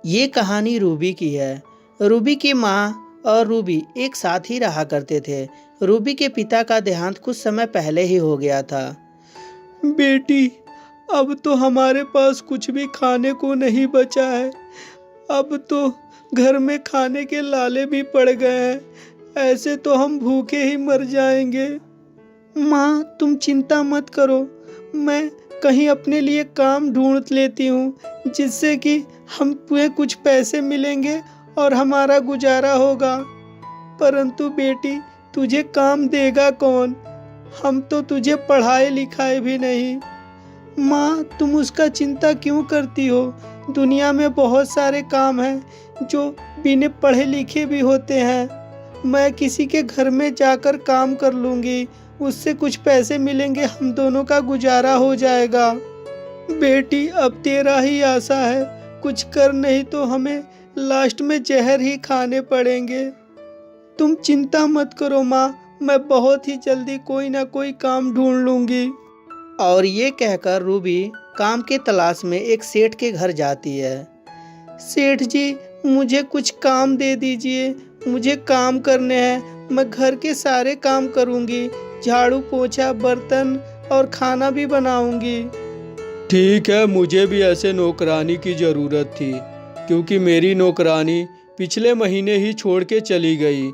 ये कहानी रूबी की है। रूबी की माँ और रूबी एक साथ ही रहा करते थे। रूबी के पिता का देहांत कुछ समय पहले ही हो गया था। बेटी, अब तो हमारे पास कुछ भी खाने को नहीं बचा है। अब तो घर में खाने के लाले भी पड़ गए हैं। ऐसे तो हम भूखे ही मर जाएंगे। माँ, तुम चिंता मत करो। मैं कहीं अपने लिए काम ढूंढ लेती हूँ जिससे कि हमें कुछ पैसे मिलेंगे और हमारा गुजारा होगा। परंतु बेटी, तुझे काम देगा कौन? हम तो तुझे पढ़ाए लिखाए भी नहीं। माँ, तुम उसका चिंता क्यों करती हो? दुनिया में बहुत सारे काम हैं जो बिना पढ़े लिखे भी होते हैं। मैं किसी के घर में जाकर काम कर लूँगी, उससे कुछ पैसे मिलेंगे, हम दोनों का गुजारा हो जाएगा। बेटी, अब तेरा ही आशा है। कुछ कर नहीं तो हमें लास्ट में जहर ही खाने पड़ेंगे। तुम चिंता मत करो माँ, मैं बहुत ही जल्दी कोई ना कोई काम ढूंढ लूँगी। और ये कहकर रूबी काम के तलाश में एक सेठ के घर जाती है। सेठ जी, मुझे कुछ काम दे दीजिए। मुझे काम करने हैं। मैं घर के सारे काम करूँगी, झाड़ू पोछा, बर्तन और खाना भी बनाऊँगी। ठीक है, मुझे भी ऐसे नौकरानी की ज़रूरत थी, क्योंकि मेरी नौकरानी पिछले महीने ही छोड़ के चली गई,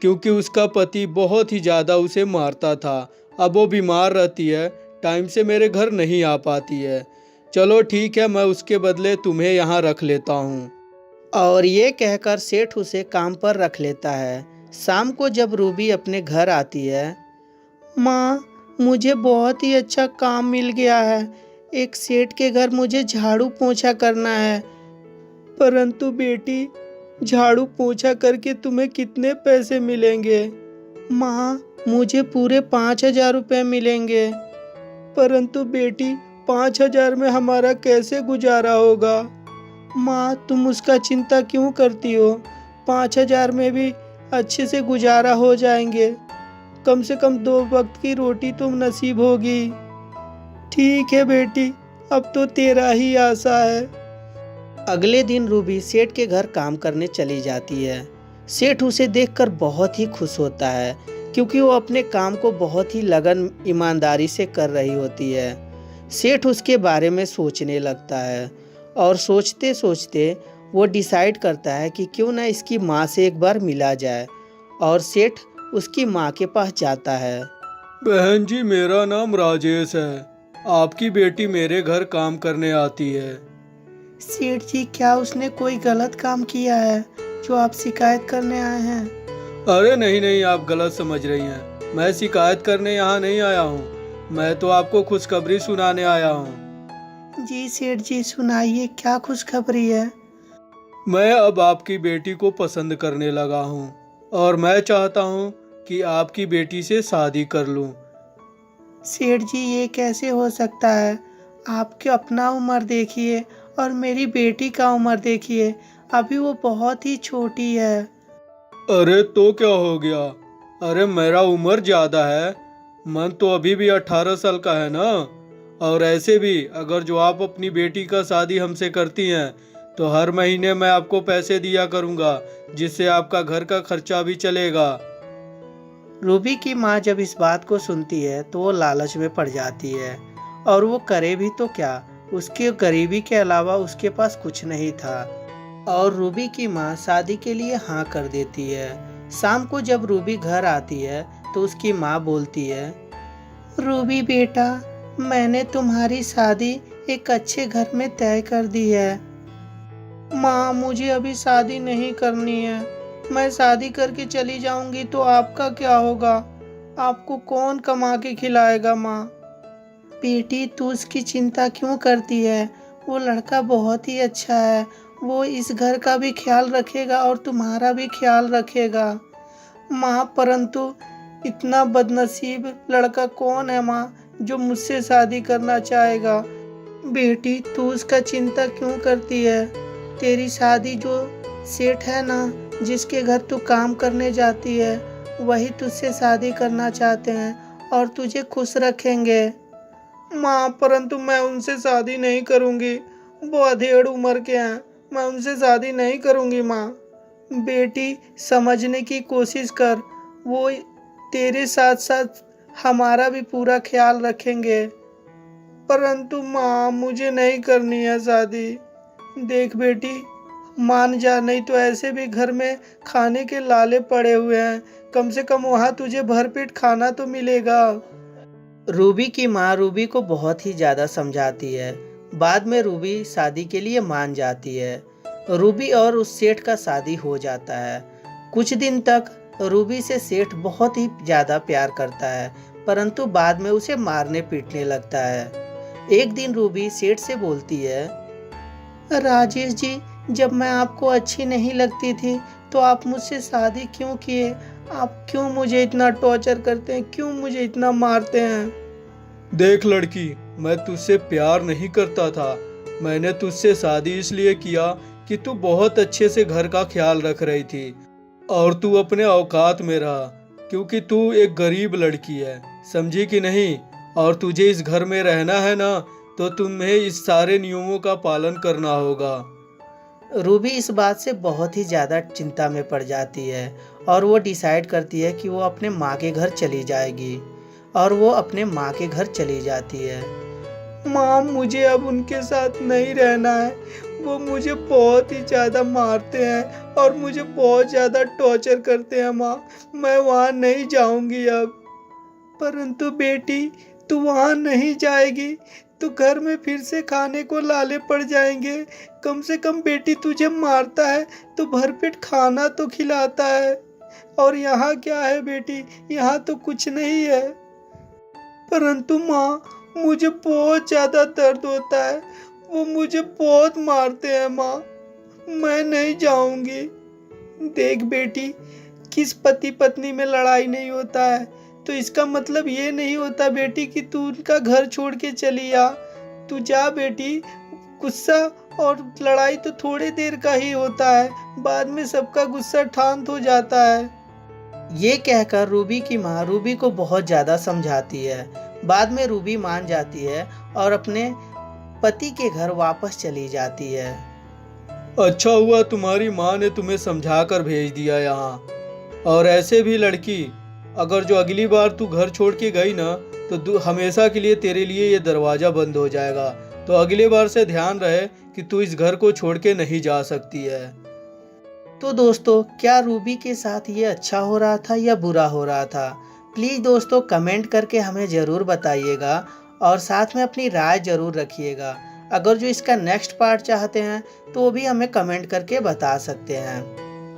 क्योंकि उसका पति बहुत ही ज़्यादा उसे मारता था। अब वो बीमार रहती है, टाइम से मेरे घर नहीं आ पाती है। चलो ठीक है, मैं उसके बदले तुम्हें यहाँ रख लेता हूँ। और ये कहकर सेठ उसे काम पर रख लेता है। शाम को जब रूबी अपने घर आती है, माँ, मुझे बहुत ही अच्छा काम मिल गया है। एक सेठ के घर मुझे झाड़ू पोछा करना है। परंतु बेटी, झाड़ू पोछा करके तुम्हें कितने पैसे मिलेंगे? माँ, मुझे पूरे 5,000 रुपये मिलेंगे। परंतु बेटी, 5,000 में हमारा कैसे गुजारा होगा? माँ, तुम उसका चिंता क्यों करती हो? 5,000 में भी अच्छे से गुजारा हो जाएंगे। कम से कम 2 वक्त की रोटी तुम नसीब होगी। ठीक है बेटी, अब तो तेरा ही आशा है। अगले दिन रूबी सेठ के घर काम करने चली जाती है। सेठ उसे देखकर बहुत ही खुश होता है, क्योंकि वो अपने काम को बहुत ही लगन ईमानदारी से कर रही होती है। सेठ उसके बारे में सोचने लगता है और सोचते सोचते वो डिसाइड करता है कि क्यों ना इसकी माँ से एक बार मिला जाए। और सेठ उसकी माँ के पास जाता है। बहन जी, मेरा नाम राजेश है। आपकी बेटी मेरे घर काम करने आती है। सेठ जी, क्या उसने कोई गलत काम किया है जो आप शिकायत करने आए हैं? अरे नहीं नहीं, आप गलत समझ रही हैं। मैं शिकायत करने यहाँ नहीं आया हूँ। मैं तो आपको खुशखबरी सुनाने आया हूँ। जी सेठ जी, सुनाइए, क्या खुशखबरी है? मैं अब आपकी बेटी को पसंद करने लगा हूँ और मैं चाहता हूँ कि आपकी बेटी से शादी कर लूँ। सेठ जी, ये कैसे हो सकता है? आपके अपना उम्र देखिए और मेरी बेटी का उम्र देखिए, अभी वो बहुत ही छोटी है। अरे तो क्या हो गया? अरे मेरा उम्र ज़्यादा है, मन तो अभी भी 18 साल का है ना। और ऐसे भी अगर जो आप अपनी बेटी का शादी हमसे करती हैं तो हर महीने मैं आपको पैसे दिया करूँगा, जिससे आपका घर का खर्चा भी चलेगा। रूबी की माँ जब इस बात को सुनती है तो वो लालच में पड़ जाती है, और वो करे भी तो क्या, उसके गरीबी के अलावा उसके पास कुछ नहीं था। और रूबी की माँ शादी के लिए हाँ कर देती है। शाम को जब रूबी घर आती है तो उसकी माँ बोलती है, रूबी बेटा, मैंने तुम्हारी शादी एक अच्छे घर में तय कर दी है। माँ, मुझे अभी शादी नहीं करनी है। मैं शादी करके चली जाऊंगी तो आपका क्या होगा? आपको कौन कमा के खिलाएगा? माँ, बेटी, तू उसकी चिंता क्यों करती है? वो लड़का बहुत ही अच्छा है। वो इस घर का भी ख्याल रखेगा और तुम्हारा भी ख्याल रखेगा। माँ, परंतु इतना बदनसीब लड़का कौन है माँ, जो मुझसे शादी करना चाहेगा? बेटी, तू उसका चिंता क्यों करती है? तेरी शादी जो सेठ है ना, जिसके घर तू काम करने जाती है, वही तुझसे शादी करना चाहते हैं और तुझे खुश रखेंगे। माँ, परंतु मैं उनसे शादी नहीं करूँगी। वो अधेड़ उम्र के हैं, मैं उनसे शादी नहीं करूँगी माँ। बेटी समझने की कोशिश कर, वो तेरे साथ साथ हमारा भी पूरा ख्याल रखेंगे। परंतु माँ मुझे नहीं करनी है शादी। देख बेटी, मान जा, नहीं तो ऐसे भी घर में खाने के लाले पड़े हुए हैं, कम से कम वहाँ तुझे भरपेट खाना तो मिलेगा। रूबी की माँ रूबी को बहुत ही ज़्यादा समझाती है। बाद में रूबी शादी के लिए मान जाती है। रूबी और उस सेठ का शादी हो जाता है। कुछ दिन तक रूबी से सेठ बहुत ही ज़्यादा प्यार करता है, परंतु बाद में उसे मारने पीटने लगता है। एक दिन रूबी सेठ से बोलती है, राजेश जी, जब मैं आपको अच्छी नहीं लगती थी तो आप मुझसे शादी क्यों किए? आप क्यों मुझे इतना टॉर्चर करते हैं? क्यों मुझे इतना मारते हैं? देख लड़की, मैं तुझसे प्यार नहीं करता था। मैंने तुझसे शादी इसलिए किया कि तू बहुत अच्छे से घर का ख्याल रख रही थी और तू अपने औकात में रहा, क्योंकि तू एक गरीब लड़की है, समझी कि नहीं? और तुझे इस घर में रहना है ना, तो तुम्हें इस सारे नियमों का पालन करना होगा। रूबी इस बात से बहुत ही ज़्यादा चिंता में पड़ जाती है और वो डिसाइड करती है कि वो अपने माँ के घर चली जाएगी। और वो अपने माँ के घर चली जाती है। माँ, मुझे अब उनके साथ नहीं रहना है। वो मुझे बहुत ही ज़्यादा मारते हैं और मुझे बहुत ज़्यादा टॉर्चर करते हैं माँ। मैं वहाँ नहीं जाऊँगी अब। परंतु बेटी, तू वहाँ नहीं जाएगी तो घर में फिर से खाने को लाले पड़ जाएंगे। कम से कम बेटी, तुझे मारता है तो भरपेट खाना तो खिलाता है। और यहाँ क्या है बेटी? यहाँ तो कुछ नहीं है। परंतु माँ, मुझे बहुत ज़्यादा दर्द होता है। वो मुझे बहुत मारते हैं माँ। मैं नहीं जाऊँगी। देख बेटी, किस पति पत्नी में लड़ाई नहीं होता है तो इसका मतलब ये नहीं होता बेटी कि तू उनका घर छोड़ के चली आ। तू जा बेटी। गुस्सा और लड़ाई तो थोड़ी देर का ही होता है, बाद में सबका गुस्सा शांत हो जाता है। ये कहकर रूबी की माँ रूबी को बहुत ज़्यादा समझाती है। बाद में रूबी मान जाती है और अपने पति के घर वापस चली जाती है। अच्छा हुआ तुम्हारी माँ ने तुम्हें समझा कर भेज दिया यहाँ। और ऐसे भी लड़की, अगर जो अगली बार तू घर छोड़ के गई ना, तो हमेशा के लिए तेरे लिए ये दरवाज़ा बंद हो जाएगा। तो अगली बार से ध्यान रहे कि तू इस घर को छोड़ के नहीं जा सकती है। तो दोस्तों, क्या रूबी के साथ ये अच्छा हो रहा था या बुरा हो रहा था? प्लीज़ दोस्तों कमेंट करके हमें ज़रूर बताइएगा और साथ में अपनी राय ज़रूर रखिएगा। अगर जो इसका नेक्स्ट पार्ट चाहते हैं तो वो भी हमें कमेंट करके बता सकते हैं।